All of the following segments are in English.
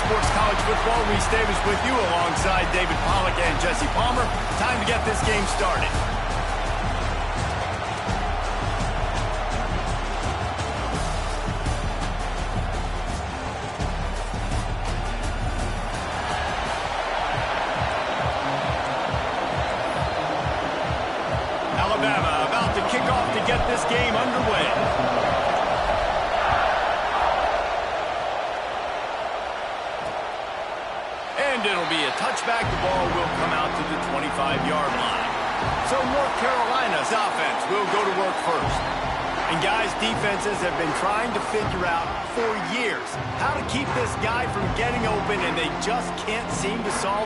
Sports College Football. Reese Davis with you alongside David Pollack and Jesse Palmer. Time to get this game started. Alabama about to kick off to get this game underway. And it'll be a touchback. The ball will come out to the 25-yard line. So North Carolina's offense will go to work first. And guys, defenses have been trying to figure out for years how to keep this guy from getting open, and they just can't seem to solve.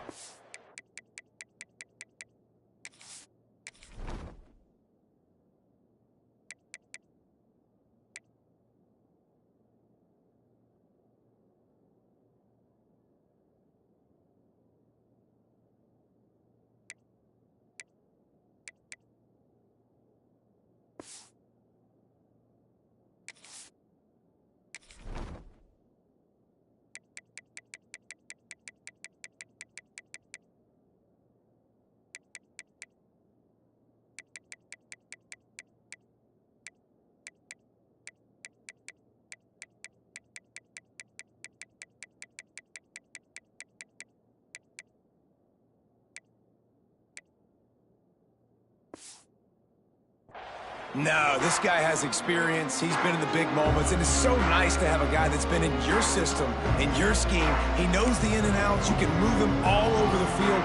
No, this guy has experience. He's been in the big moments, and it's so nice to have a guy that's been in your system, in your scheme. He knows the in and outs. You can move him all over the field.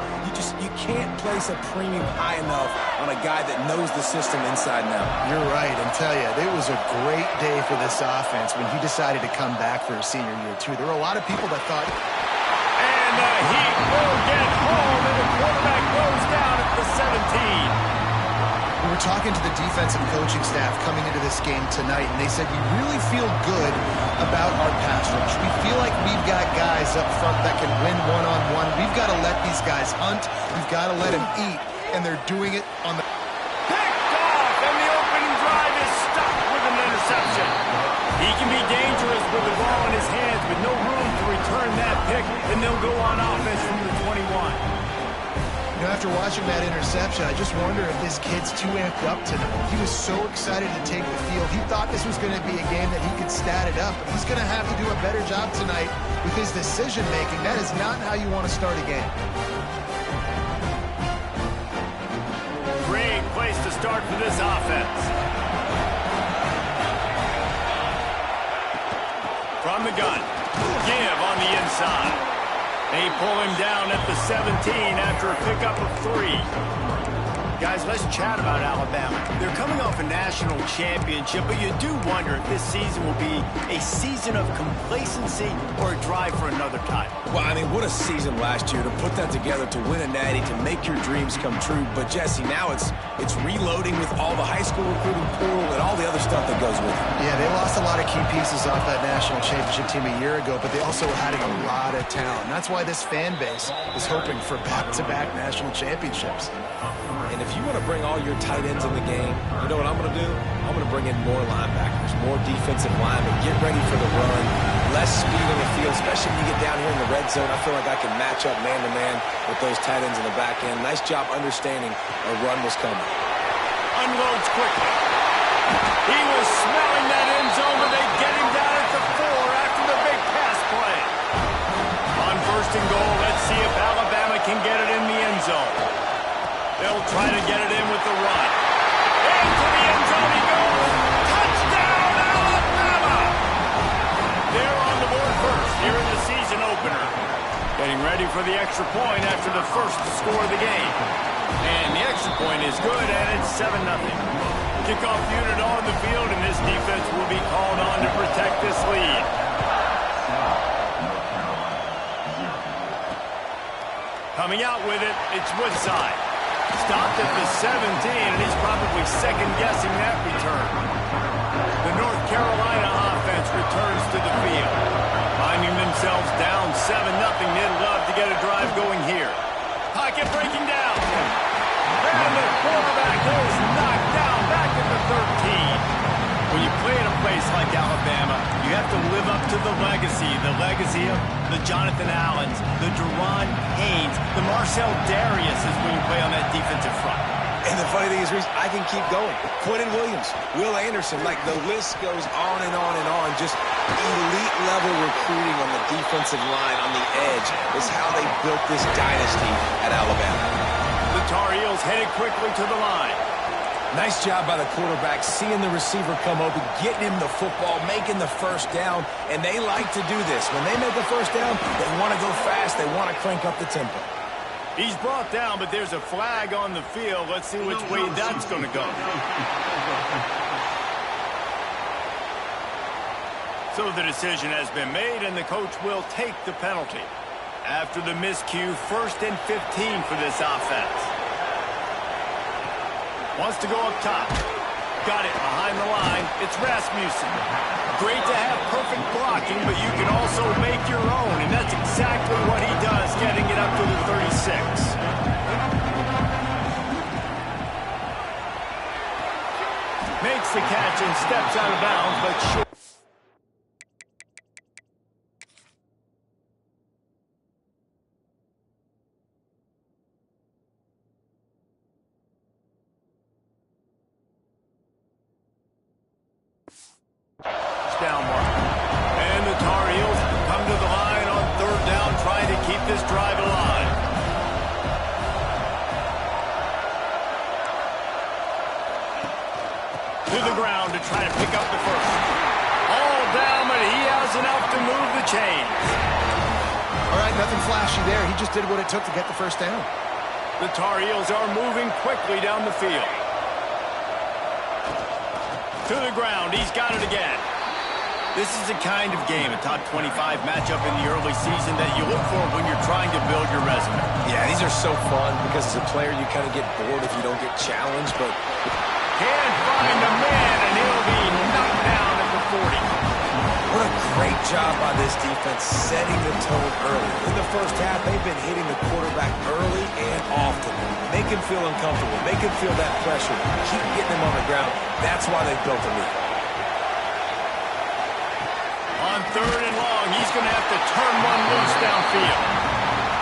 You can't place a premium high enough on a guy that knows the system inside and out. You're right, and tell you, it was a great day for this offense when he decided to come back for his senior year, too. There were a lot of people that thought... And the Heat will get home, and the quarterback goes down at the 17. We were talking to the defensive coaching staff coming into this game tonight, and they said, we really feel good about our pass rush. We feel like we've got guys up front that can win one-on-one. We've got to let these guys hunt. We've got to let them eat, and they're doing it on the... Picked off, and the opening drive is stopped with an interception. He can be dangerous with the ball in his hands, but no room to return that pick, and they'll go on offense from the 21. You know, after watching that interception, I just wonder if this kid's too amped up tonight. He was so excited to take the field. He thought this was going to be a game that he could stat it up. But he's going to have to do a better job tonight with his decision-making. That is not how you want to start a game. Great place to start for this offense. From the gun, give on the inside. They pull him down at the 17 after a pickup of 3. Guys, let's chat about Alabama. They're coming off a national championship, but you do wonder if this season will be a season of complacency or a drive for another title. Well, I mean, what a season last year to put that together, to win a natty, to make your dreams come true. But, Jesse, now it's reloading with all the high school recruiting pool and all the other stuff that goes with it. Yeah, they lost a lot of key pieces off that national championship team a year ago, but they also were adding a lot of talent. And that's why this fan base is hoping for back-to-back national championships. And if you want to bring all your tight ends in the game, you know what I'm going to do? I'm going to bring in more linebackers, more defensive linemen, get ready for the run, less speed on the field, especially when you get down here in the red zone. I feel like I can match up man-to-man with those tight ends in the back end. Nice job understanding a run was coming. Unloads quickly. He was smelling that end zone, but they get him down at the 4 after the big pass play. On first and goal, let's see if Alabama can get it in the end zone. They'll try to get it in with the run. Into the end zone he goes. Touchdown, Alabama! They're on the board first here in the season opener. Getting ready for the extra point after the first score of the game. And the extra point is good, and it's 7-0. Kickoff unit on the field, and this defense will be called on to protect this lead. Coming out with it, it's Woodside. Stopped at the 17, and he's probably second-guessing that return. The North Carolina offense returns to the field. Finding themselves down 7-0, they'd love to get a drive going here. Pocket breaking down. And the quarterback is knocked down back at the 13. When you play in a place like Alabama, you have to live up to the legacy of the Jonathan Allens, the Deron Haynes, the Marcel Darius is when you play on that defensive front. And the funny thing is, Reese, I can keep going. Quentin Williams, Will Anderson, like the list goes on and on and on. Just elite level recruiting on the defensive line, on the edge, is how they built this dynasty at Alabama. The Tar Heels headed quickly to the line. Nice job by the quarterback, seeing the receiver come open, getting him the football, making the first down, and they like to do this. When they make a first down, they want to go fast, they want to crank up the tempo. He's brought down, but there's a flag on the field. Let's see which way that's going to go. So the decision has been made, and the coach will take the penalty. After the miscue, 1st and 15 for this offense. Wants to go up top. Got it behind the line. It's Rasmussen. Great to have perfect blocking, but you can also make your own, and that's exactly what he does, getting it up to the 36. Makes the catch and steps out of bounds, but short. Down mark. And the Tar Heels come to the line on 3rd down, trying to keep this drive alive. To the ground to try to pick up the first. All down, but he has enough to move the chains. All right, nothing flashy there. He just did what it took to get the first down. The Tar Heels are moving quickly down the field. To the ground, he's got it again. This is the kind of game, a top 25 matchup in the early season that you look for when you're trying to build your resume. Yeah, these are so fun because as a player you kind of get bored if you don't get challenged, but can't find a man, and he'll be knocked down at the 40. What a great job by this defense setting the tone early. In the first half, they've been hitting the quarterback early and often. Make him feel uncomfortable. Make him feel that pressure. Keep getting him on the ground. That's why they've built a lead. On 3rd and long, he's going to have to turn one loose downfield.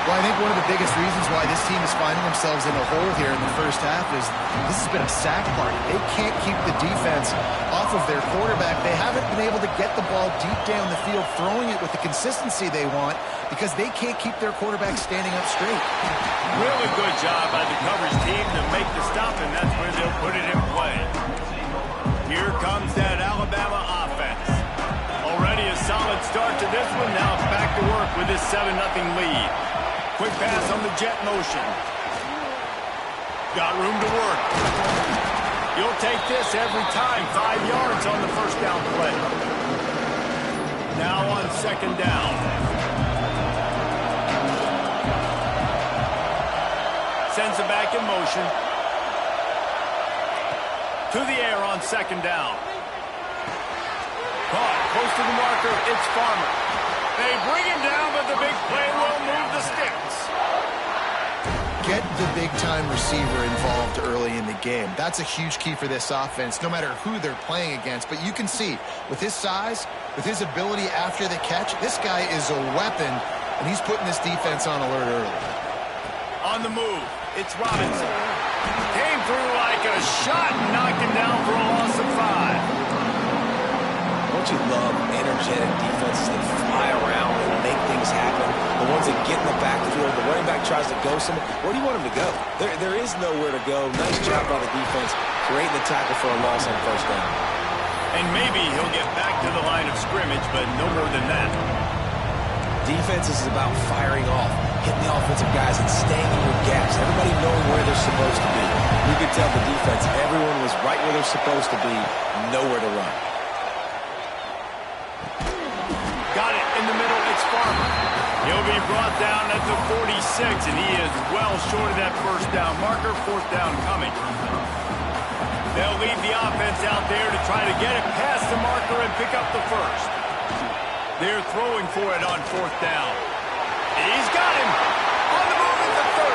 Well, I think one of the biggest reasons why this team is finding themselves in a hole here in the first half is this has been a sack party. They can't keep the defense off of their quarterback. They haven't been able to get the ball deep down the field, throwing it with the consistency they want because they can't keep their quarterback standing up straight. Really good job by the coverage team to make the stop, and that's where they'll put it in play. Here comes that Alabama offense. Already a solid start to this one. Now it's back to work with this 7-0 lead. Quick pass on the jet motion. Got room to work. You'll take this every time. 5 yards on the first down play. Now on 2nd down. Sends it back in motion. To the air on 2nd down. Caught close to the marker. It's Farmer. They bring him down, but the big play will move the sticks. Get the big-time receiver involved early in the game. That's a huge key for this offense, no matter who they're playing against. But you can see, with his size, with his ability after the catch, this guy is a weapon, and he's putting this defense on alert early. On the move, it's Robinson. Came through like a shot and knocked him down for a loss of 5. Don't you love energetic defenses that fly around and make things happen? The ones that get in the backfield, the running back tries to go somewhere. Where do you want him to go? There is nowhere to go. Nice job by the defense, creating the tackle for a loss on 1st down. And maybe he'll get back to the line of scrimmage, but no more than that. Defense is about firing off, hitting the offensive guys and staying in your gaps. Everybody knowing where they're supposed to be. You could tell the defense, everyone was right where they're supposed to be, nowhere to run. Got it in the middle, it's Farmer. He'll be brought down at the 46, and he is well short of that first down marker. 4th down coming. They'll leave the offense out there to try to get it past the marker and pick up the first. They're throwing for it on 4th down. He's got him. On the move at the 30.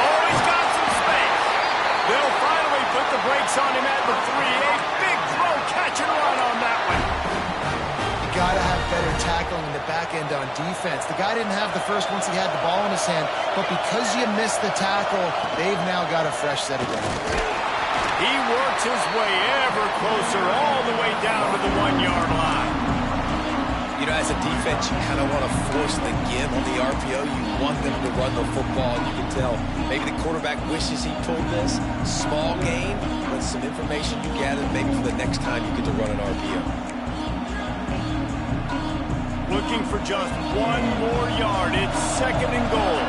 Oh, he's got some space. They'll finally put the brakes on him at the 3. A big throw, catch and run on that one. Got got to have better tackling in the back end on defense. The guy didn't have the first once he had the ball in his hand, but because you missed the tackle, they've now got a fresh set of downs. He works his way ever closer all the way down to the 1-yard line. You know, as a defense, you kind of want to force the give on the RPO. You want them to run the football, and you can tell maybe the quarterback wishes he pulled this. Small gain, but some information you gathered maybe for the next time you get to run an RPO. Looking for just 1 more yard. It's 2nd and goal.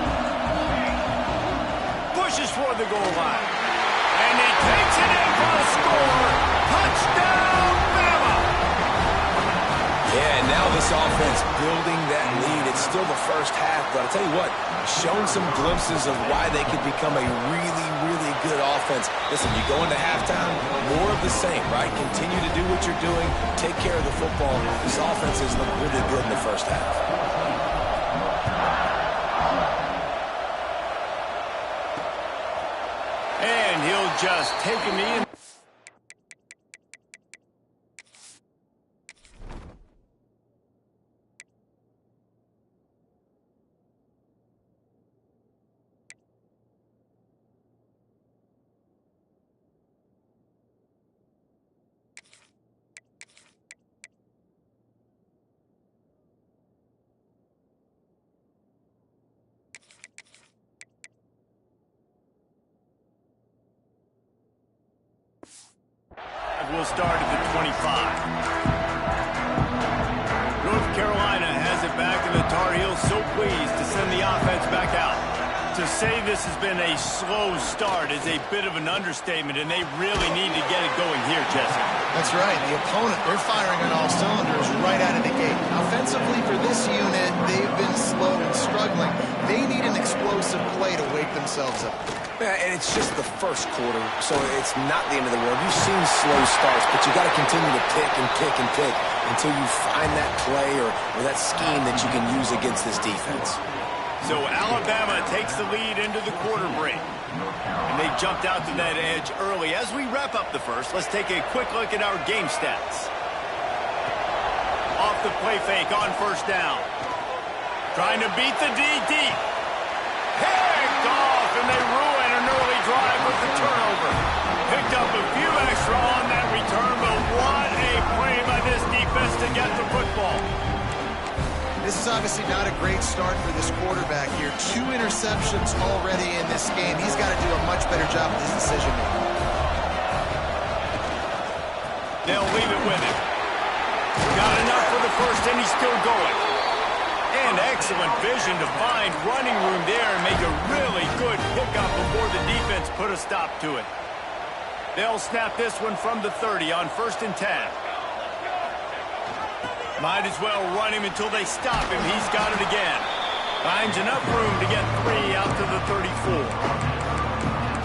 Pushes for the goal line. And he takes it in for a score. Touchdown, Bama! Yeah, and now this offense building that lead. It's still the first half, but I'll tell you what, showing some glimpses of why they could become a really, really good offense. Listen, you go into halftime, more of the same, right? Continue to do what you're doing, take care of the football. This offense has looked really good in the first half. And he'll just take him in. Will start at the 25. North Carolina has it back, and the Tar Heels so pleased to send the offense back out. To say this has been a slow start is a bit of an understatement, and they really need to get it going here, Jesse. That's right. The opponent, they're firing on all cylinders right out of the gate. Offensively for this unit, they've been slow and struggling. They need an explosive play to wake themselves up. Yeah, and it's just the first quarter, so it's not the end of the world. You've seen slow starts, but you got to continue to pick and pick and pick until you find that play or that scheme that you can use against this defense. So Alabama takes the lead into the quarter break. And they jumped out to that edge early. As we wrap up the first, let's take a quick look at our game stats. Off the play fake on first down. Trying to beat the D deep. Picked off, and they ruin an early drive with the turnover. Picked up a few extra on that return, but what a play by this defense to get the football. This is obviously not a great start for this quarterback here. 2 interceptions already in this game. He's got to do a much better job with his decision-making. They'll leave it with him. Got enough for the first, and he's still going. And excellent vision to find running room there and make a really good pickup before the defense put a stop to it. They'll snap this one from the 30 on 1st and 10. Might as well run him until they stop him. He's got it again. Finds enough room to get 3 out to the 34.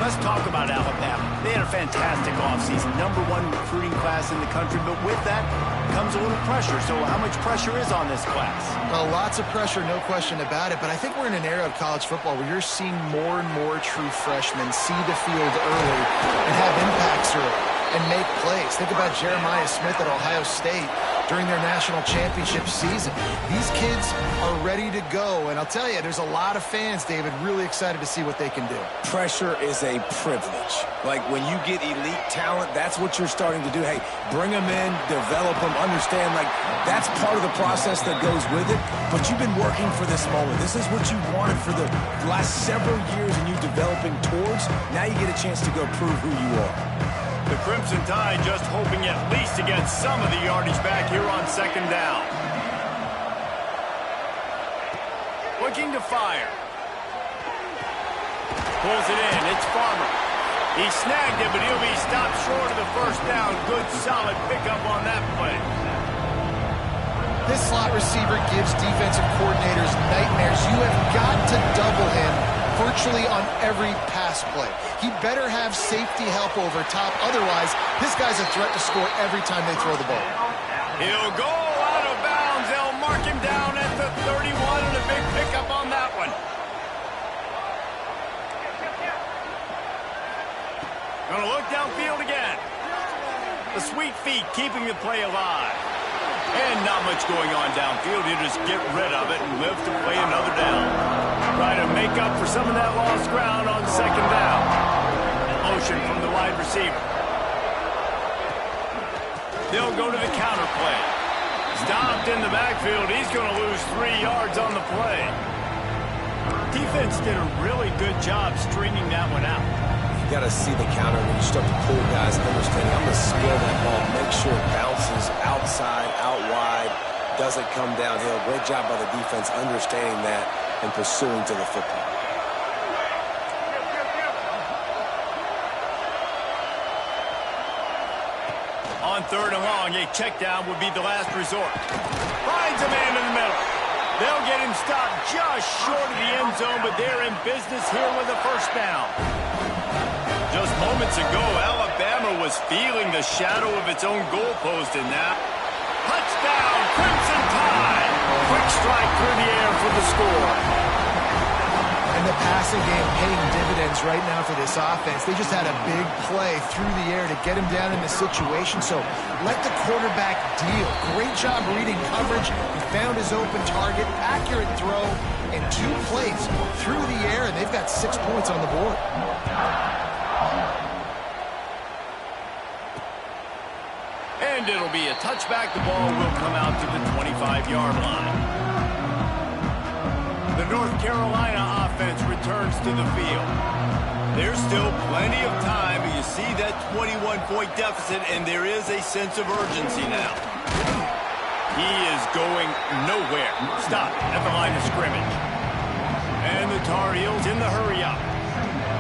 Let's talk about Alabama. They had a fantastic offseason. #1 recruiting class in the country, but with that comes a little pressure. So how much pressure is on this class? Well, lots of pressure, no question about it. But I think we're in an era of college football where you're seeing more and more true freshmen see the field early and have impacts early and make plays. Think about Jeremiah Smith at Ohio State during their national championship season. These kids are ready to go, and I'll tell you, there's a lot of fans, David, really excited to see what they can do. Pressure is a privilege. Like, when you get elite talent, that's what you're starting to do. Hey, bring them in, develop them, understand, like, that's part of the process that goes with it, but you've been working for this moment. This is what you wanted for the last several years, and you developing towards. Now you get a chance to go prove who you are. The Crimson Tide just hoping at least to get some of the yardage back here on 2nd down. Looking to fire. Pulls it in. It's Farmer. He snagged it, but he'll be stopped short of the 1st down. Good, solid pickup on that play. This slot receiver gives defensive coordinators nightmares. You have got to double him virtually on every pass play. He better have safety help over top. Otherwise, this guy's a threat to score every time they throw the ball. He'll go out of bounds. They'll mark him down at the 31, and a big pickup on that one. Gonna look downfield again. The sweet feet keeping the play alive. And not much going on downfield. You just get rid of it and live to play another down. Try to make up for some of that lost ground on second down. Motion from the wide receiver. They'll go to the counter play. Stopped in the backfield. He's going to lose 3 yards on the play. Defense did a really good job stringing that one out. You got to see the counter when you start to pull guys, understanding I'm going to spill that ball, make sure it bounces outside, out wide, doesn't come downhill. Great job by the defense understanding that and pursuing to the football. On third and long, a check down would be the last resort. Finds a man in the middle. They'll get him stopped just short of the end zone, but they're in business here with a first down. Just moments ago, Alabama was feeling the shadow of its own goalpost in that. Touchdown, Crimson Tide. Quick strike through the air for the score. And the passing game paying dividends right now for this offense. They just had a big play through the air to get him down in the situation. So let the quarterback deal. Great job reading coverage. He found his open target, accurate throw, and 2 plays through the air, and they've got 6 points on the board. And it'll be a touchback. The ball will come out to the 25-yard line. The North Carolina offense returns to the field. There's still plenty of time, but you see that 21-point deficit, and there is a sense of urgency now. He is going nowhere. Stop at the line of scrimmage. And the Tar Heels in the hurry-up.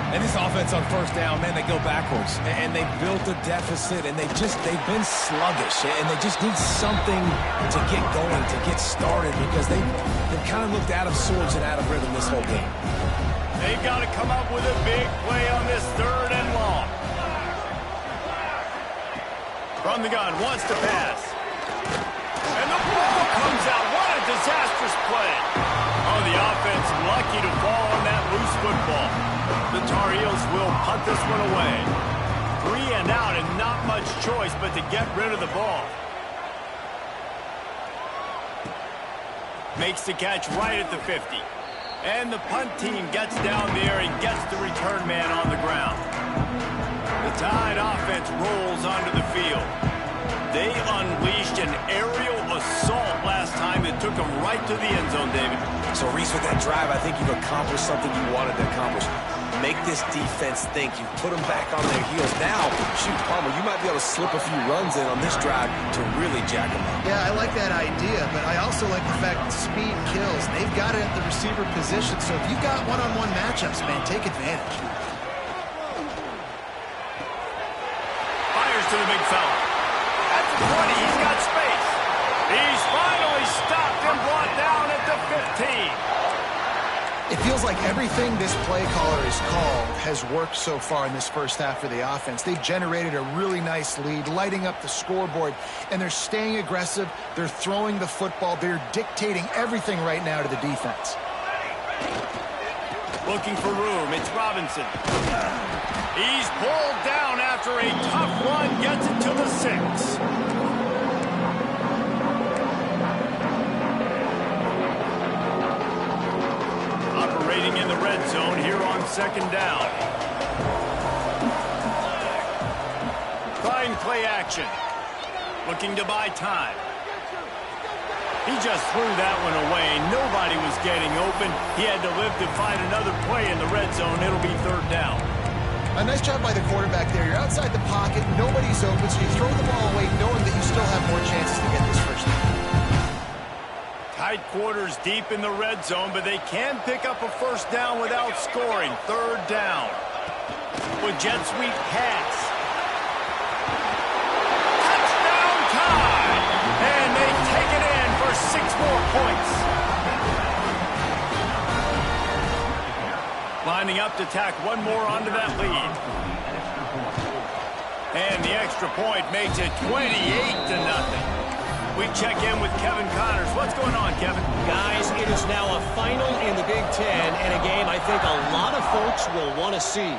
And this offense on first down, man, they go backwards. And they built a deficit, and they've been sluggish. And they just need something to get going, to get started, because they've kind of looked out of sorts and out of rhythm this whole game. They've got to come up with a big play on this third and long. From the gun, wants to pass. And the ball comes out. What a disastrous play. Oh, the offense lucky to fall on that loose football. The Tar Heels will punt this one away. 3 and out and not much choice but to get rid of the ball. Makes the catch right at the 50. And the punt team gets down there and gets the return man on the ground. The Tide offense rolls onto the field. They unleashed an aerial assault last time that took them right to the end zone, David. So, Reese, with that drive, I think you've accomplished something you wanted to accomplish. Make this defense think. You put them back on their heels. Now, shoot, Palmer, you might be able to slip a few runs in on this drive to really jack them up. Yeah, I like that idea, but I also like the fact that speed kills. They've got it at the receiver position, so if you've got one-on-one matchups, man, take advantage. Fires to the big fella. At the 20, he's got space. He's finally stopped and brought down at the 15. It feels like everything this play caller has called has worked so far in this first half for the offense. They've generated a really nice lead, lighting up the scoreboard, and they're staying aggressive. They're throwing the football. They're dictating everything right now to the defense. Looking for room. It's Robinson. He's pulled down after a tough run. Gets it to the 6. Operating in the red zone here on second down. Fine play action. Looking to buy time. He just threw that one away. Nobody was getting open. He had to live to find another play in the red zone. It'll be third down. A nice job by the quarterback there. You're outside the pocket. Nobody's open, so you throw the ball away knowing that you still have more chances to get this first down. Tight quarters deep in the red zone, but they can pick up a first down without scoring. Third down. With jet sweep pass. Touchdown Tide! And they take it in for 6 more points. Lining up to tack one more onto that lead. And the extra point makes it 28-0. We check in with Kevin Connors. What's going on, Kevin? Guys, it is now a final in the Big Ten and a game I think a lot of folks will want to see.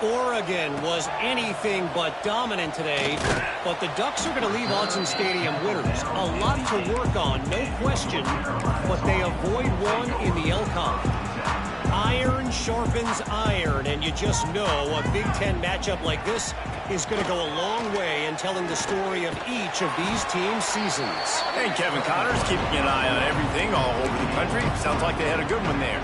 Oregon was anything but dominant today, but the Ducks are going to leave Autzen Stadium winners. A lot to work on, no question, but they avoid one in the Elcon. Iron sharpens iron, and you just know a Big Ten matchup like this is going to go a long way in telling the story of each of these teams' seasons. And Kevin Connors keeping an eye on everything all over the country. Sounds like they had a good one there.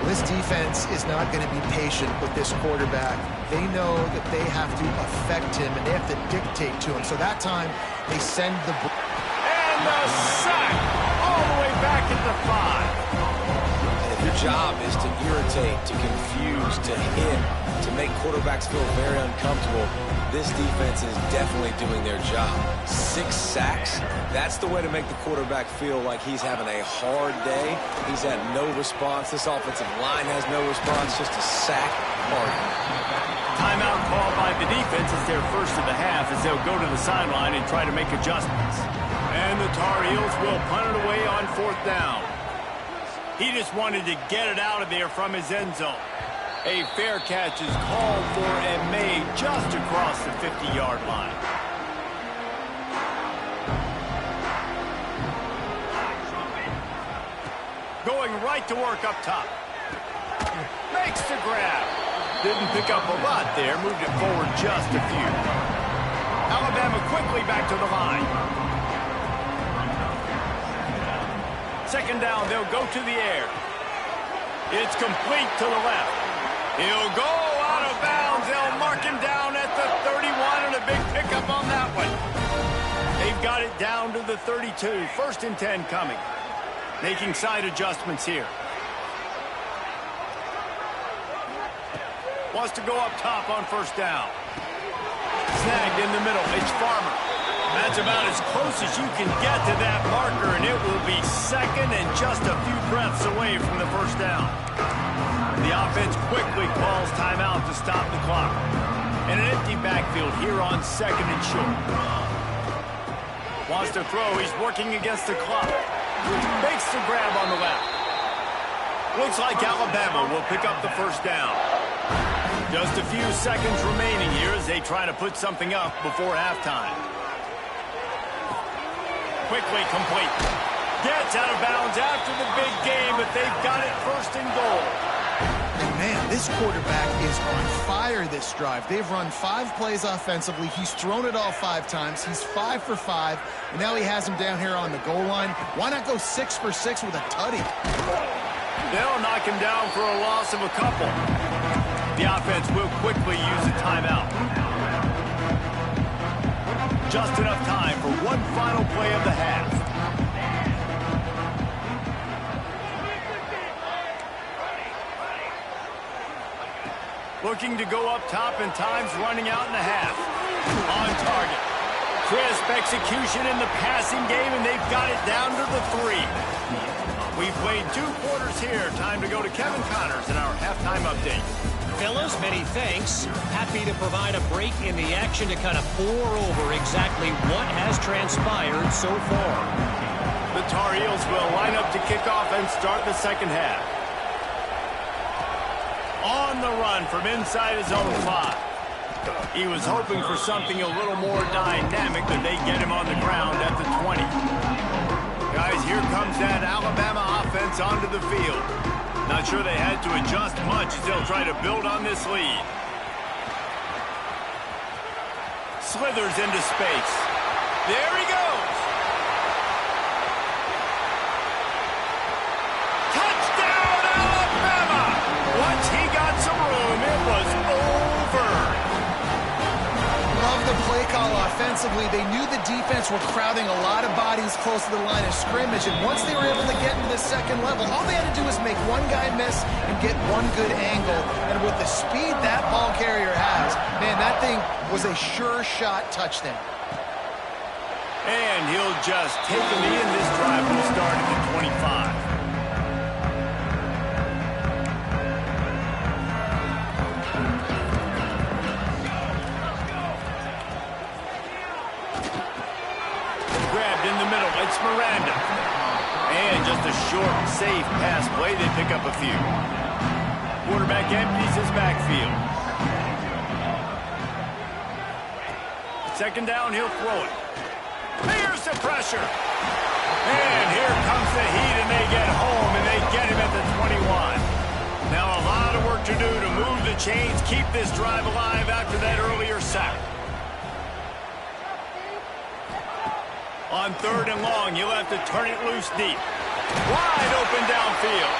This defense is not going to be patient with this quarterback. They know that they have to affect him, and they have to dictate to him. So that time, they send the... And the sack all the way back at the 5. Your job is to irritate, to confuse, to hit, to make quarterbacks feel very uncomfortable. This defense is definitely doing their job. 6 sacks, that's the way to make the quarterback feel like he's having a hard day. He's had no response. This offensive line has no response, just a sack party. Timeout called by the defense is their first of the half as they'll go to the sideline and try to make adjustments. And the Tar Heels will punt it away on 4th down. He just wanted to get it out of there from his end zone. A fair catch is called for and made just across the 50-yard line. Going right to work up top. Makes the grab. Didn't pick up a lot there. Moved it forward just a few. Alabama quickly back to the line. 2nd down, they'll go to the air. It's complete to the left. He'll go out of bounds. They'll mark him down at the 31, and a big pickup on that one. They've got it down to the 32. 1st and 10 coming. Making side adjustments here. Wants to go up top on 1st down. Snagged in the middle. It's Farmer. That's about as close as you can get to that marker, and it will be 2nd and just a few breaths away from the 1st down. The offense quickly calls timeout to stop the clock. And an empty backfield here on 2nd and short. Wants to throw. He's working against the clock. Makes the grab on the left. Looks like Alabama will pick up the 1st down. Just a few seconds remaining here as they try to put something up before halftime. Quickly complete. Gets out of bounds after the big game, but they've got it 1st and goal. And man, this quarterback is on fire this drive. They've run 5 plays offensively. He's thrown it all 5 times. He's 5 for 5. And now he has him down here on the goal line. Why not go 6 for 6 with a tutty? They'll knock him down for a loss of a couple. The offense will quickly use a timeout. Just enough time for one final play of the half. Looking to go up top, and time's running out in the half. On target. Crisp execution in the passing game, and they've got it down to the 3. We've played 2 quarters here. Time to go to Kevin Connors in our halftime update. Fellas, many thanks. Happy to provide a break in the action to kind of pour over exactly what has transpired so far. The Tar Heels will line up to kick off and start the 2nd half. On the run from inside his own 5. He was hoping for something a little more dynamic, but they get him on the ground at the 20. Guys, here comes that Alabama offense onto the field. Not sure they had to adjust much as they'll try to build on this lead. Slithers into space. There he goes. Touchdown, Alabama! Once he got some room, it was over. Love the play call offensively. They knew the defense were crowding a lot of bodies close to the line of scrimmage, and once they were able to get into the 2nd level, all they had to do was make one guy miss and get one good angle. And with the speed that ball carrier has, man, that thing was a sure shot touchdown. And he'll just take him in. This drive will start at the 25. Grabbed in the middle. It's Miranda. And just a short, safe pass play. They pick up a few. Quarterback empties his backfield. Second down, he'll throw it. Here's the pressure. And here comes the heat, and they get home, and they get him at the 21. Now a lot of work to do to move the chains, keep this drive alive after that earlier sack. On third and long, you'll have to turn it loose deep. Wide open downfield.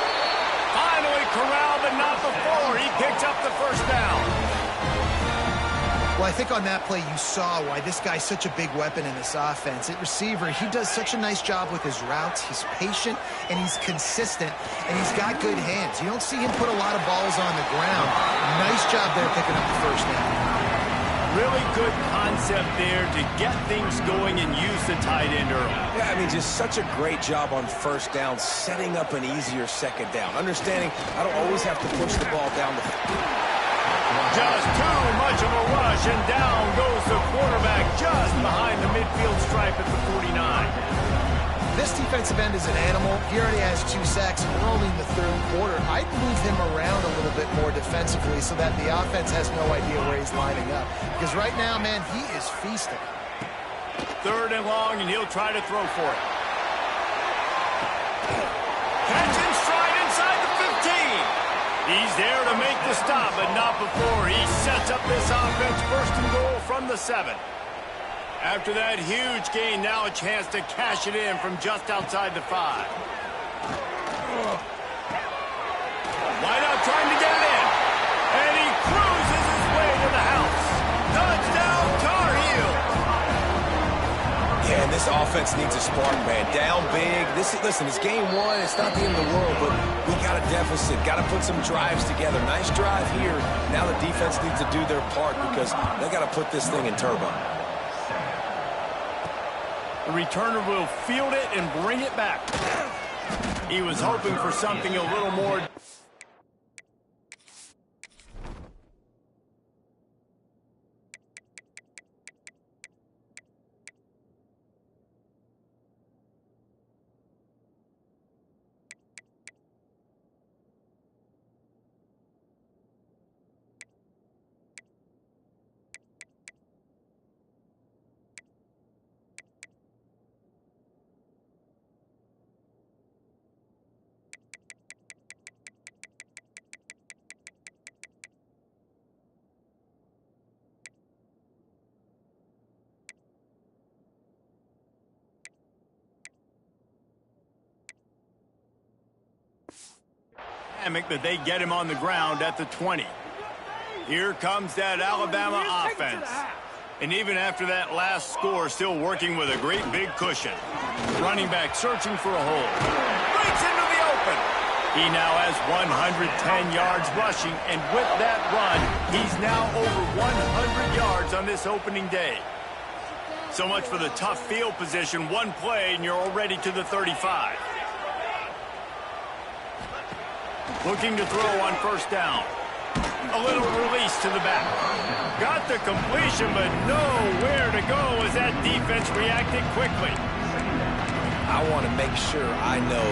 Finally corralled, but not before. He picks up the first down. Well, I think on that play you saw why this guy's such a big weapon in this offense. At receiver, he does such a nice job with his routes. He's patient, and he's consistent, and he's got good hands. You don't see him put a lot of balls on the ground. Nice job there picking up the first down. Really good concept there to get things going and use the tight end early. Yeah, I mean, just such a great job on first down, setting up an easier second down. Understanding I don't always have to push the ball down the field. Just too much of a rush, and down goes the quarterback just behind the midfield stripe at the 49. This defensive end is an animal. He already has 2 sacks, and we're only in the third quarter. I'd move him around a little bit more defensively so that the offense has no idea where he's lining up. Because right now, man, he is feasting. Third and long, and he'll try to throw for it. Catch in stride inside the 15. He's there to make the stop, but not before he sets up this offense first and goal from the 7. After that huge gain, now a chance to cash it in from just outside the 5. Wide out trying to get it in. And he cruises his way to the house. Touchdown, Tar Heels. Yeah, and this offense needs a spark, man. Down big. Listen, it's game 1. It's not the end of the world, but we got a deficit. Got to put some drives together. Nice drive here. Now the defense needs to do their part because they got to put this thing in turbo. The returner will field it and bring it back. He was hoping for something a little more. That they get him on the ground at the 20. Here comes that Alabama offense. And even after that last score, still working with a great big cushion. Running back searching for a hole. Breaks into the open. He now has 110 yards rushing, and with that run, he's now over 100 yards on this opening day. So much for the tough field position. One play, and you're already to the 35. Looking to throw on first down. A little release to the back. Got the completion, but nowhere to go as that defense reacted quickly. I want to make sure I know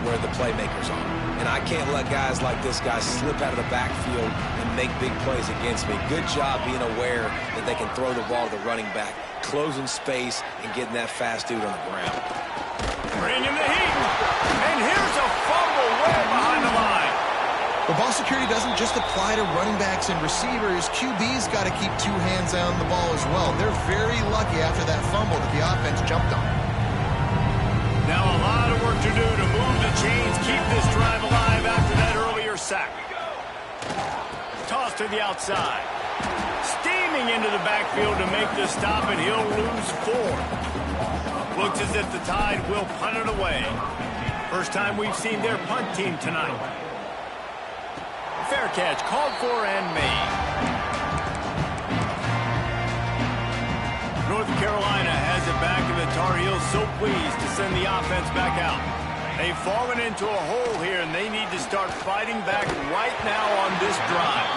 where the playmakers are. And I can't let guys like this guy slip out of the backfield and make big plays against me. Good job being aware that they can throw the ball to the running back, closing space, and getting that fast dude on the ground. Bringing the heat. And here's a fumble way behind the line. But ball security doesn't just apply to running backs and receivers. QB's got to keep 2 hands on the ball as well. They're very lucky after that fumble that the offense jumped on. Now a lot of work to do to move the chains, keep this drive alive after that earlier sack. Toss to the outside. Steaming into the backfield to make the stop, and he'll lose 4. Looks as if the Tide will punt it away. First time we've seen their punt team tonight. Fair catch called for and made. North Carolina has it back, and the Tar Heels so pleased to send the offense back out. They've fallen into a hole here, and they need to start fighting back right now on this drive.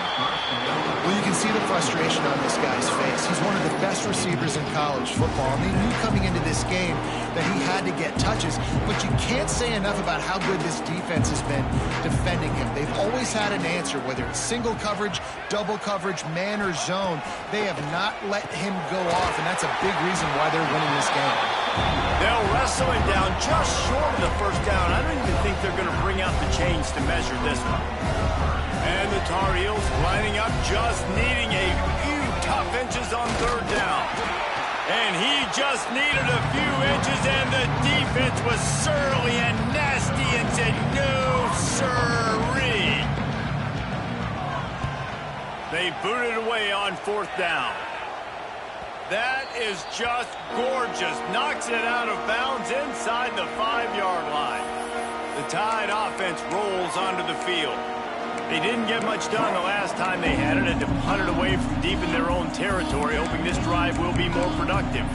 Well, you can see the frustration on this guy's face. He's one of the best receivers in college football, and they knew coming into this game that he had to get touches, but you can't say enough about how good this defense has been defending him. They've always had an answer, whether it's single coverage, double coverage, man or zone. They have not let him go off, and that's a big reason why they're winning this game. They'll wrestle him down just short of the first down. I don't even think they're going to bring out the chains to measure this one. And the Tar Heels lining up, just needing a few tough inches on third down. And he just needed a few inches, and the defense was surly and nasty and said, no, sirree. They booted away on fourth down. That is just gorgeous. Knocks it out of bounds inside the 5-yard line. The Tide offense rolls onto the field. They didn't get much done the last time they had it, and to punt it away from deep in their own territory, hoping this drive will be more productive.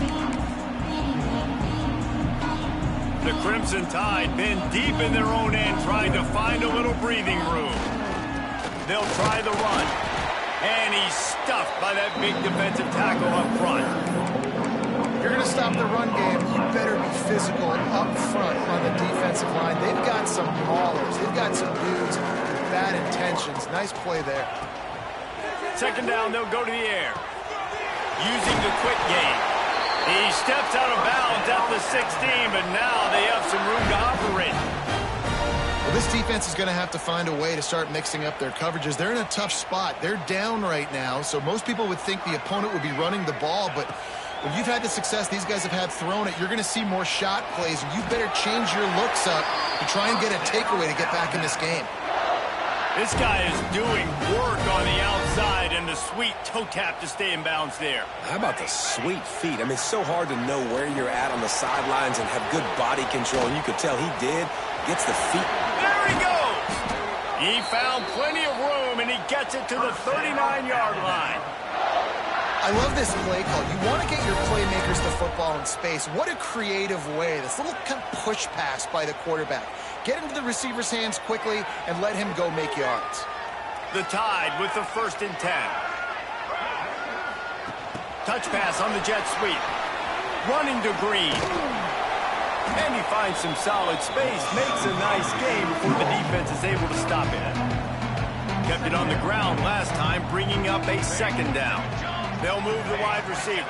The Crimson Tide been deep in their own end, trying to find a little breathing room. They'll try the run, and he's stuffed by that big defensive tackle up front. You're going to stop the run game, you better be physical up front on the defensive line. They've got some maulers. They've got some dudes with bad intentions. Nice play there. Second down, they'll go to the air. Using the quick game. He steps out of bounds at the 16, but now they have some room to operate. Well, this defense is going to have to find a way to start mixing up their coverages. They're in a tough spot. They're down right now, so most people would think the opponent would be running the ball, but when you've had the success these guys have had throwing it, you're going to see more shot plays, and you better change your looks up to try and get a takeaway to get back in this game. This guy is doing work on the outside, and the sweet toe tap to stay in bounds there. How about the sweet feet? I mean, it's so hard to know where you're at on the sidelines and have good body control, and you could tell he did. Gets the feet. There he goes! He found plenty of room, and he gets it to the 39-yard line. I love this play call. You want to get your playmakers to football in space. What a creative way. This little kind of push pass by the quarterback. Get into the receiver's hands quickly and let him go make yards. The Tide with the 1st and 10. Touch pass on the jet sweep. Running to Green. And he finds some solid space. Makes a nice game before the defense is able to stop it. Kept it on the ground last time, bringing up a 2nd down. They'll move the wide receiver.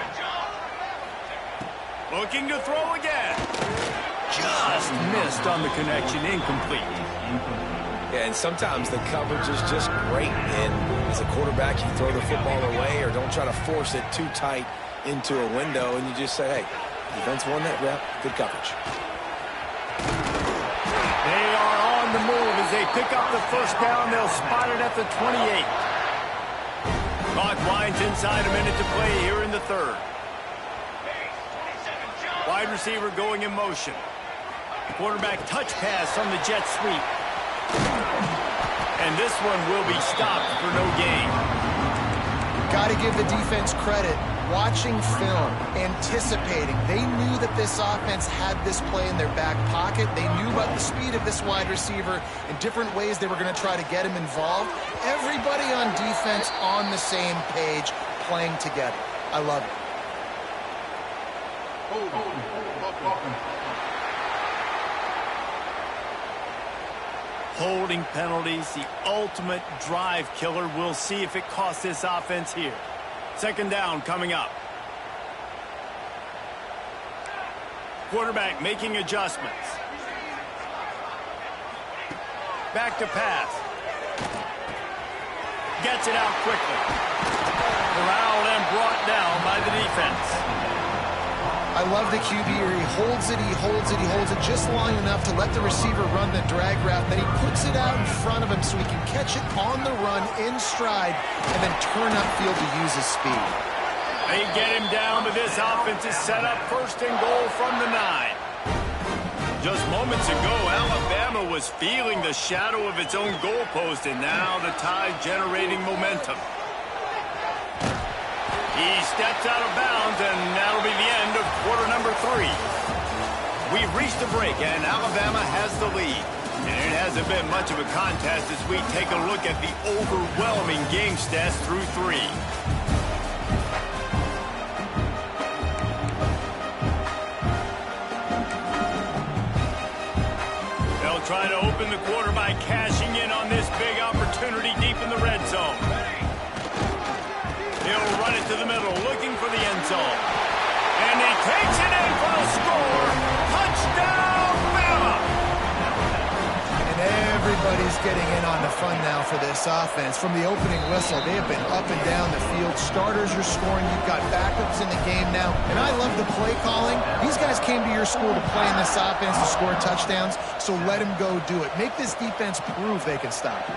Looking to throw again. Just missed on the connection, incomplete. Yeah, and sometimes the coverage is just great. And as a quarterback, you throw the football away or don't try to force it too tight into a window, and you just say, hey, defense won that rep, good coverage. They are on the move as they pick up the 1st down. They'll spot it at the 28. Clock winds inside, a minute to play here in the 3rd. Wide receiver going in motion. Quarterback touch pass on the jet sweep. And this one will be stopped for no gain. Got to give the defense credit. Watching film, anticipating. They knew that this offense had this play in their back pocket. They knew about the speed of this wide receiver and different ways they were going to try to get him involved. Everybody on defense on the same page, playing together. I love it. Holding penalties, the ultimate drive killer. We'll see if it costs this offense here. 2nd down coming up. Quarterback making adjustments. Back to pass. Gets it out quickly. Corralled and brought down by the defense. I love the QB here. He holds it, he holds it, he holds it just long enough to let the receiver run the drag route. Then he puts it out in front of him so he can catch it on the run in stride and then turn upfield to use his speed. They get him down, but this offense is set up 1st and goal from the 9. Just moments ago, Alabama was feeling the shadow of its own goalpost, and now the Tide generating momentum. He steps out of bounds, and that'll be the end of quarter number 3. We've reached the break, and Alabama has the lead. And it hasn't been much of a contest as we take a look at the overwhelming game stats through 3. They'll try to open the quarter by cashing in on this big opportunity deep in the red zone. He'll run it to the middle, looking for the end zone. And he takes it in for a score. Touchdown, Bama! And everybody's getting in on the fun now for this offense. From the opening whistle, they have been up and down the field. Starters are scoring. You've got backups in the game now. And I love the play calling. These guys came to your school to play in this offense to score touchdowns, so let them go do it. Make this defense prove they can stop you.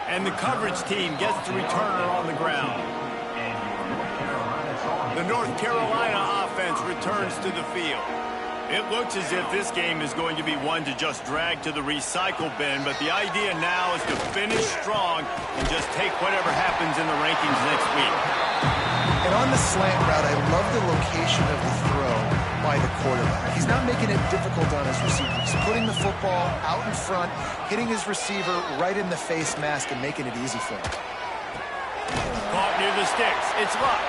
And the coverage team gets the returner on the ground. The North Carolina offense returns to the field. It looks as if this game is going to be one to just drag to the recycle bin, but the idea now is to finish strong and just take whatever happens in the rankings next week. And on the slant route, I love the location of the throw by the quarterback. He's not making it difficult on his receiver. He's putting the football out in front, hitting his receiver right in the face mask and making it easy for him. Caught near the sticks. It's Luck.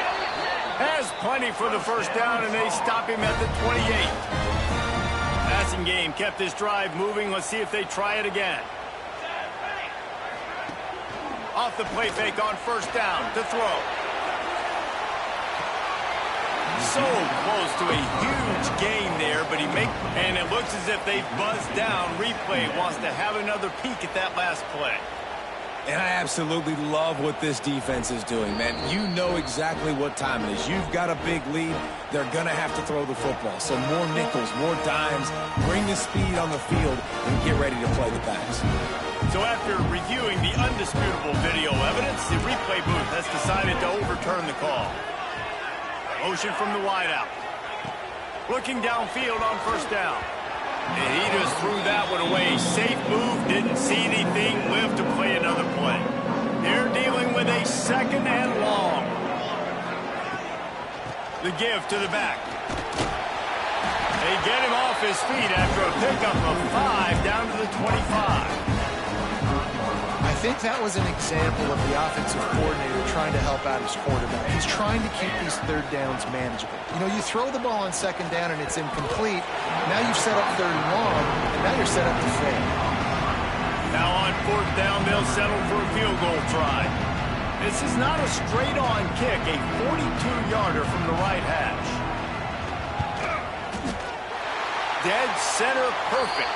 Has plenty for the first down, and they stop him at the 28. Passing game kept this drive moving. Let's see if they try it again. Off the play fake on first down to throw. So close to a huge gain there, but and it looks as if they've buzzed down. Replay wants to have another peek at that last play. And I absolutely love what this defense is doing, man. You know exactly what time it is. You've got a big lead. They're going to have to throw the football. So more nickels, more dimes, bring the speed on the field, and get ready to play the pass. So after reviewing the undisputable video evidence, the replay booth has decided to overturn the call. Motion from the wideout. Looking downfield on first down. And he just threw that one away. Safe move, didn't see anything, lived to play another play. They're dealing with a second and long. The give to the back. They get him off his feet after a pickup of 5 down to the 25. I think that was an example of the offensive coordinator trying to help out his quarterback. He's trying to keep these third downs manageable. You know, you throw the ball on second down and it's incomplete. Now you've set up third and long, and now you're set up to fail. Now on fourth down, they'll settle for a field goal try. This is not a straight-on kick, a 42-yarder from the right hash. Dead center perfect.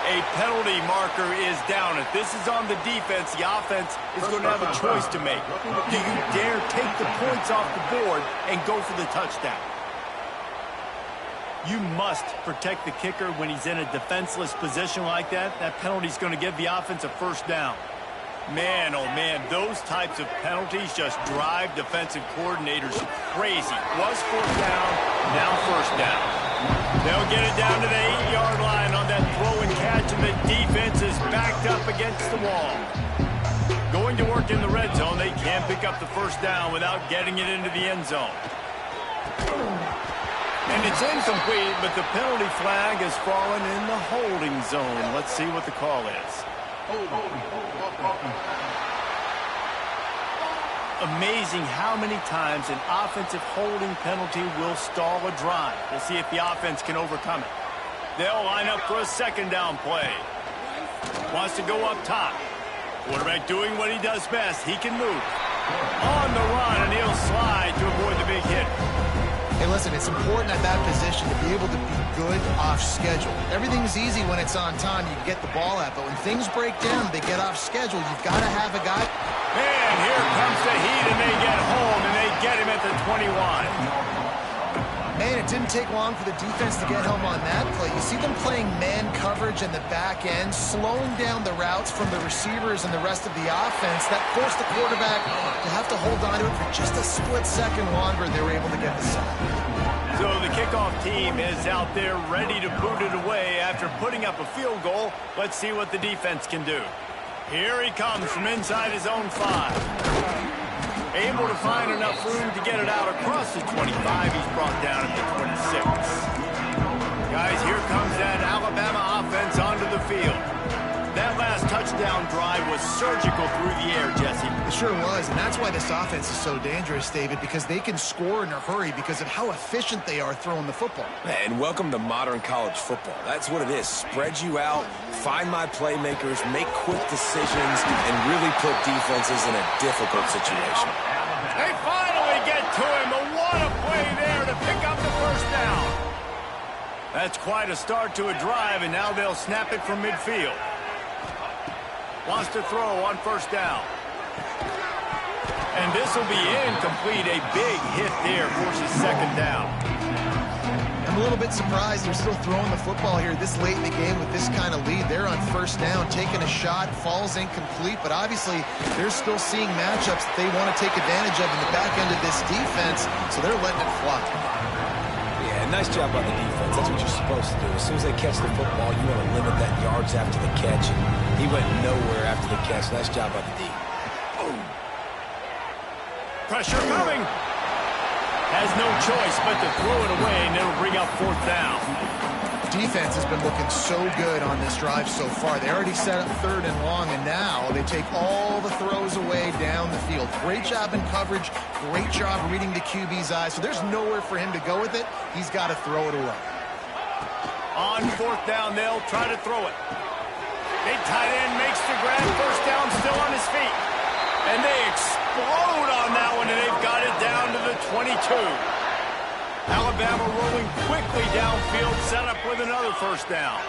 A penalty marker is down. If this is on the defense, the offense is going to have a choice to make. Do you dare take the points off the board and go for the touchdown? You must protect the kicker when he's in a defenseless position like that. That penalty is going to give the offense a first down. Man, oh man, those types of penalties just drive defensive coordinators crazy. Was fourth down, now first down. They'll get it down to the 8-yard line on that throw and catch, and the defense is backed up against the wall. Going to work in the red zone, they can pick up the first down without getting it into the end zone. And it's incomplete, but the penalty flag has fallen in the holding zone. Let's see what the call is. Amazing how many times an offensive holding penalty will stall a drive. We'll see if the offense can overcome it. They'll line up for a second down play. Wants to go up top. Quarterback doing what he does best. He can move. On the run, and he'll slide to avoid the big hit. Hey, listen, it's important at that position to be able to be good off schedule. Everything's easy when it's on time. You can get the ball out, but when things break down, they get off schedule. You've got to have a guy. And here comes the heat, and they get home, and they get him at the 21. Man, it didn't take long for the defense to get home on that play. You see them playing man coverage in the back end, slowing down the routes from the receivers and the rest of the offense. That forced the quarterback to have to hold on to it for just a split second longer. They were able to get the sack. So the kickoff team is out there ready to boot it away after putting up a field goal. Let's see what the defense can do. Here he comes from inside his own 5. Able to find enough room to get it out across the 25. He's brought down at the 26. Guys, here comes that Alabama offense onto the field. That last touchdown drive was surgical through the air, Jesse. It sure was, and that's why this offense is so dangerous, David, because they can score in a hurry because of how efficient they are throwing the football. And welcome to modern college football. That's what it is. Spread you out, find my playmakers, make quick decisions, and really put defenses in a difficult situation. They finally get to him, but what a play there to pick up the first down. That's quite a start to a drive, and now they'll snap it from midfield. Wants to throw on first down. And this will be incomplete. A big hit there forces second down. I'm a little bit surprised they're still throwing the football here this late in the game with this kind of lead. They're on first down, taking a shot, falls incomplete, but obviously they're still seeing matchups that they want to take advantage of in the back end of this defense, so they're letting it fly. Yeah, nice job by the defense. That's what you're supposed to do. As soon as they catch the football, you want to limit that yards after the catch. And he went nowhere after the catch. Nice job by the D. Boom. Pressure coming. Has no choice but to throw it away, and it'll bring up fourth down. Defense has been looking so good on this drive so far. They already set up third and long, and now they take all the throws away down the field. Great job in coverage. Great job reading the QB's eyes. So there's nowhere for him to go with it. He's got to throw it away. On fourth down, they'll try to throw it. Big tight end makes the grab. First down, still on his feet. And they explode on that one, and they've got it down to the 22. Alabama rolling quickly downfield, set up with another first down.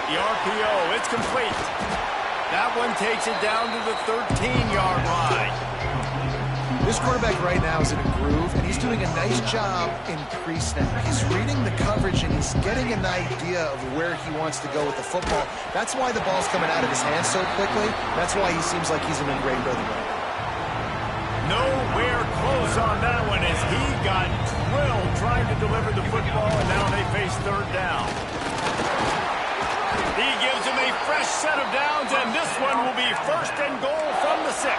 The RPO, it's complete. That one takes it down to the 13-yard line. This quarterback right now is in a groove, and he's doing a nice job in pre-snap. He's reading the coverage, and he's getting an idea of where he wants to go with the football. That's why the ball's coming out of his hands so quickly. That's why he seems like he's in a great rhythm right now. Nowhere close on that one as he got drilled trying to deliver the football, and now they face third down. He gives him a fresh set of downs, and this one will be first and goal from the 6.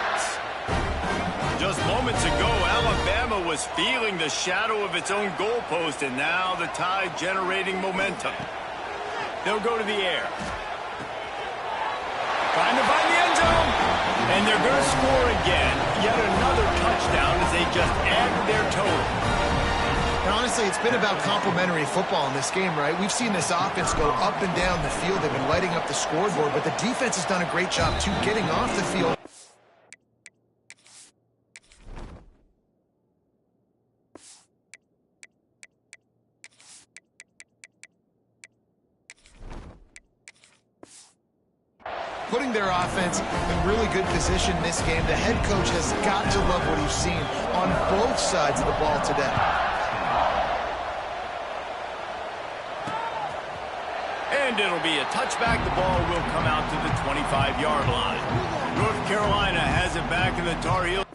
Just moments ago, Alabama was feeling the shadow of its own goalpost, and now the Tide generating momentum. They'll go to the air. Trying to find the end zone. And they're going to score again. Yet another touchdown as they just add to their total. And honestly, it's been about complementary football in this game, right? We've seen this offense go up and down the field. They've been lighting up the scoreboard, but the defense has done a great job, too, getting off the field. Putting their offense in really good position in this game. The head coach has got to love what he's seen on both sides of the ball today. And it'll be a touchback. The ball will come out to the 25-yard line. North Carolina has it back in the Tar Heels.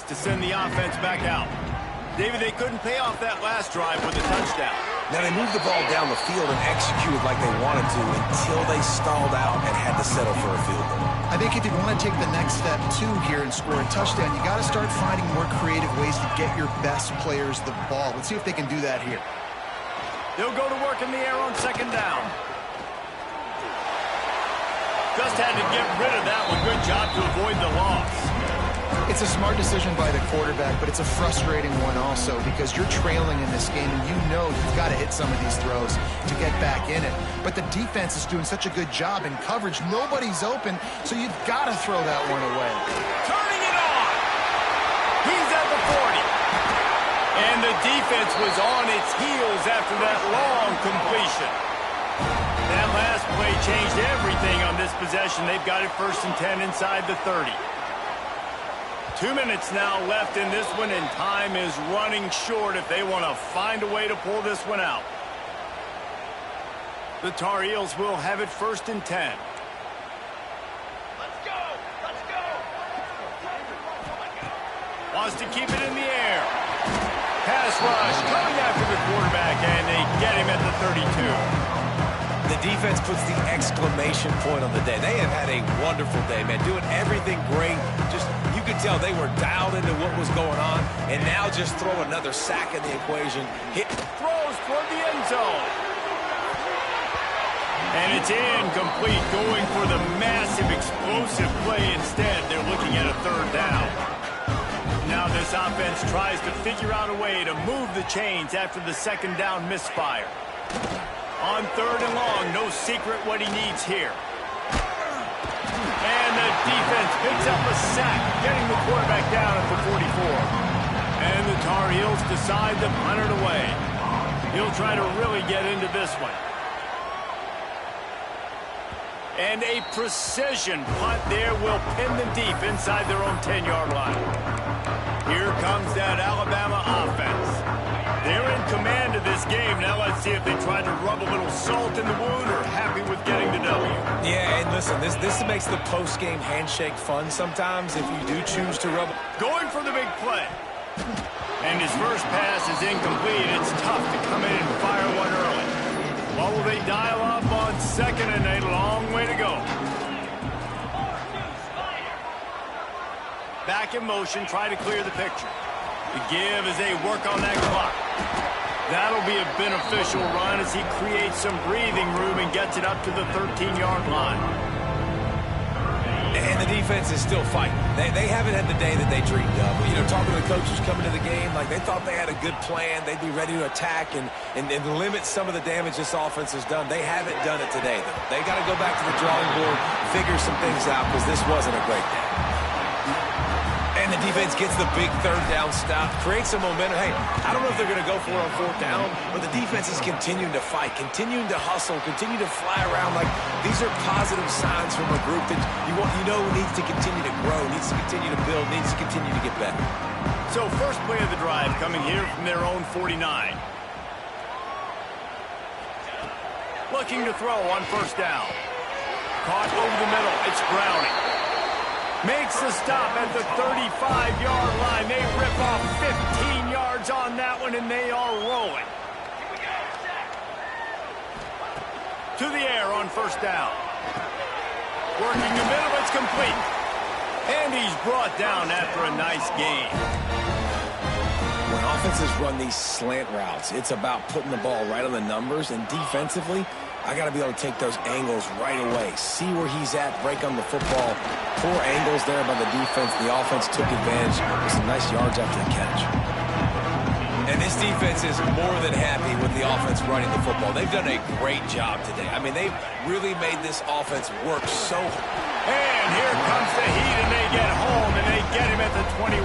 To send the offense back out. David, they couldn't pay off that last drive with a touchdown. Now they moved the ball down the field and executed like they wanted to until they stalled out and had to settle for a field goal. I think if you want to take the next step, too, here and score a touchdown, you got to start finding more creative ways to get your best players the ball. Let's see if they can do that here. They'll go to work in the air on second down. Just had to get rid of that one. Good job to avoid the loss. It's a smart decision by the quarterback, but it's a frustrating one also because you're trailing in this game and you know you've got to hit some of these throws to get back in it. But the defense is doing such a good job in coverage. Nobody's open, so you've got to throw that one away. Turning it on. He's at the 40. And the defense was on its heels after that long completion. That last play changed everything on this possession. They've got it first and 10 inside the 30. 2 minutes now left in this one, and time is running short if they want to find a way to pull this one out. The Tar Heels will have it first and 10. Let's go! Let's go! wants to keep it in the air. Pass rush coming after the quarterback, and they get him at the 32. The defense puts the exclamation point on the day. They have had a wonderful day, man, doing everything great. Just, you could tell they were dialed into what was going on, and now just throw another sack in the equation. Throws toward the end zone. And it's incomplete, going for the massive explosive play instead. They're looking at a third down. Now this offense tries to figure out a way to move the chains after the second down misfire. On third and long, no secret what he needs here. And the defense picks up a sack, getting the quarterback down at the 44. And the Tar Heels decide to punt it away. He'll try to really get into this one. And a precision punt there will pin them deep inside their own 10-yard line. Here comes that Alabama offense. They're in command of this game. Now let's see if they try to rub a little salt in the wound or happy with getting the W. Yeah, and listen, this makes the post-game handshake fun sometimes if you do choose to rub. Going for the big play. And his first pass is incomplete. It's tough to come in and fire one early. What will they dial up on second and a long way to go? Back in motion, try to clear the picture. The give as they work on that clock. That'll be a beneficial run as he creates some breathing room and gets it up to the 13-yard line. And the defense is still fighting. They haven't had the day that they dreamed of. You know, talking to the coaches coming to the game, like they thought they had a good plan. They'd be ready to attack and limit some of the damage this offense has done. They haven't done it today, though. They got to go back to the drawing board, figure some things out, because this wasn't a great day. And the defense gets the big third down stop, creates some momentum. Hey, I don't know if they're going to go for it on fourth down, but the defense is continuing to fight, continuing to hustle, continue to fly around. Like, these are positive signs from a group that you know needs to continue to grow, needs to continue to build, needs to continue to get better. So first play of the drive coming here from their own 49. Looking to throw on first down. Caught over the middle. It's Browning. Makes the stop at the 35-yard line. They rip off 15 yards on that one, and they are rolling. To the air on first down. Working the middle, it's complete. And he's brought down after a nice gain. When offenses run these slant routes, it's about putting the ball right on the numbers, and defensively, I got to be able to take those angles right away. See where he's at, break on the football. Poor angles there by the defense. The offense took advantage with some nice yards after the catch. And this defense is more than happy with the offense running the football. They've done a great job today. I mean, they've really made this offense work so hard. And here comes the heat, and they get home, and they get him at the 21.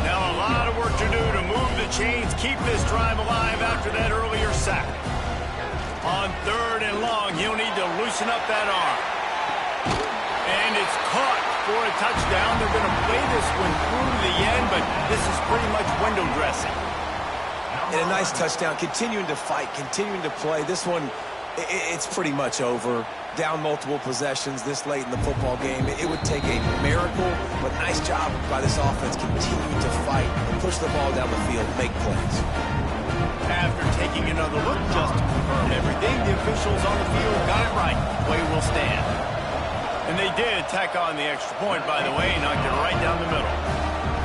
Now a lot of work to do to move the chains, keep this drive alive after that earlier sack. On third and long, he'll need to loosen up that arm. And it's caught for a touchdown. They're going to play this one through to the end, but this is pretty much window dressing. And a nice touchdown, continuing to fight, continuing to play. This one, it's pretty much over. Down multiple possessions this late in the football game. It would take a miracle, but nice job by this offense continuing to fight, push the ball down the field, make plays. After taking another look just to confirm everything, the officials on the field got it right. Play will stand. And they did tack on the extra point, by the way, knocked it right down the middle.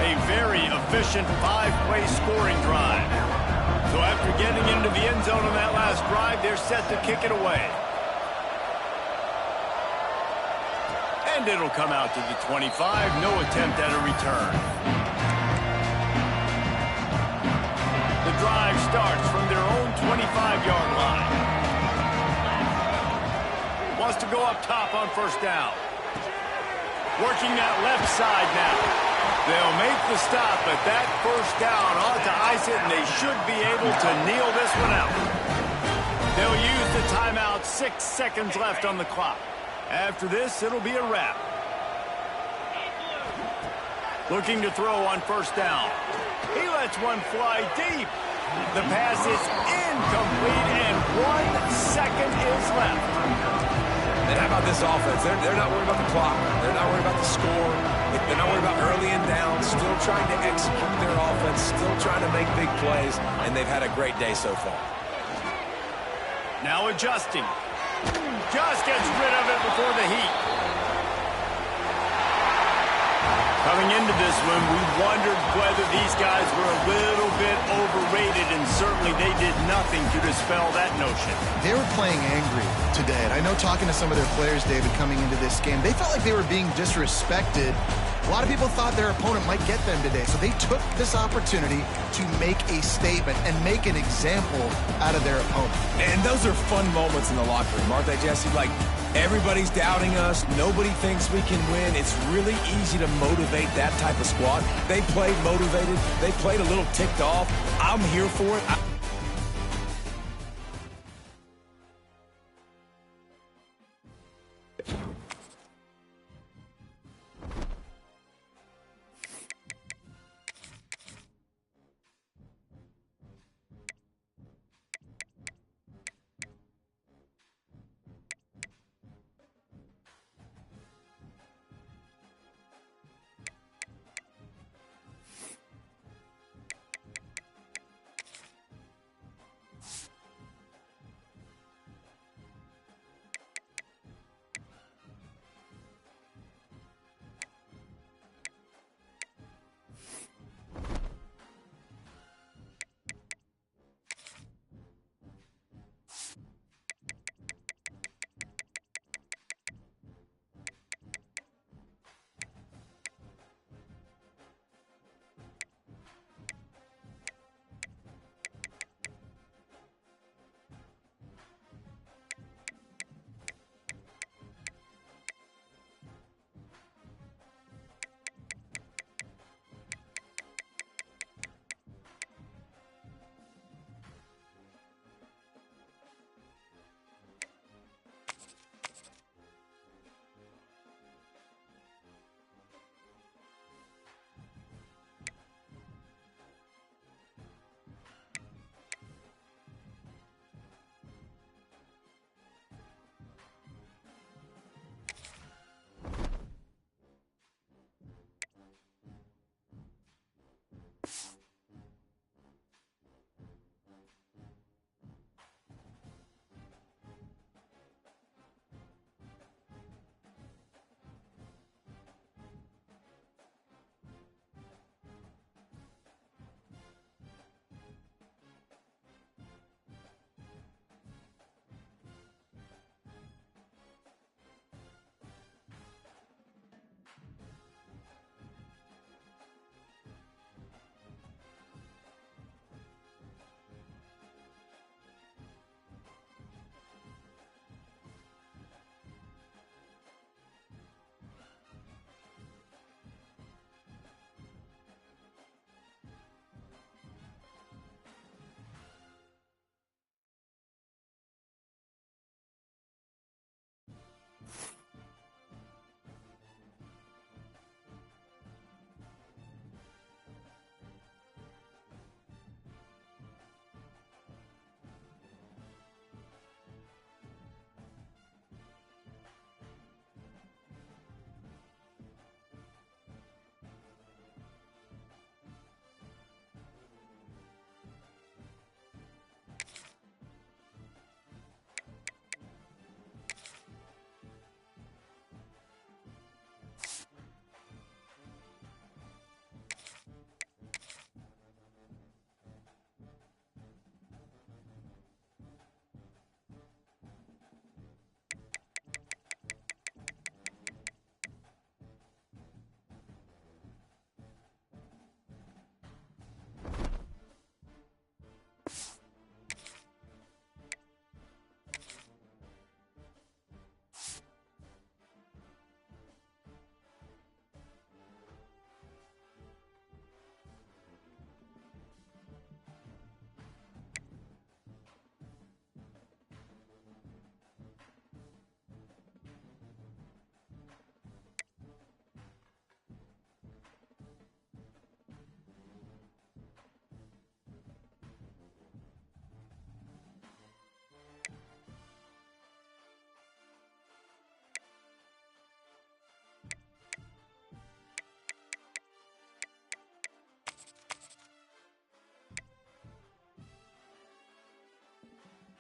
A very efficient 5-play scoring drive. So after getting into the end zone on that last drive, they're set to kick it away. And it'll come out to the 25. No attempt at a return. The drive starts from their own 25-yard line. Wants to go up top on first down. Working that left side now. They'll make the stop, but that first down ought to ice it, and they should be able to kneel this one out. They'll use the timeout. 6 seconds left on the clock. After this, it'll be a wrap. Looking to throw on first down. He lets one fly deep. The pass is incomplete, and 1 second is left. And how about this offense? They're not worried about the clock. They're not worried about the score. They're not worried about early and down. Still trying to execute their offense. Still trying to make big plays. And they've had a great day so far. Now adjusting. Just gets rid of it before the heat. Coming into this one, we wondered whether these guys were a little bit overrated, and certainly they did nothing to dispel that notion. They were playing angry today, and I know talking to some of their players, David, coming into this game, they felt like they were being disrespected. A lot of people thought their opponent might get them today, so they took this opportunity to make a statement and make an example out of their opponent. And those are fun moments in the locker room, aren't they, Jesse? Like, everybody's doubting us. Nobody thinks we can win. It's really easy to motivate that type of squad. They played motivated. They played a little ticked off. I'm here for it.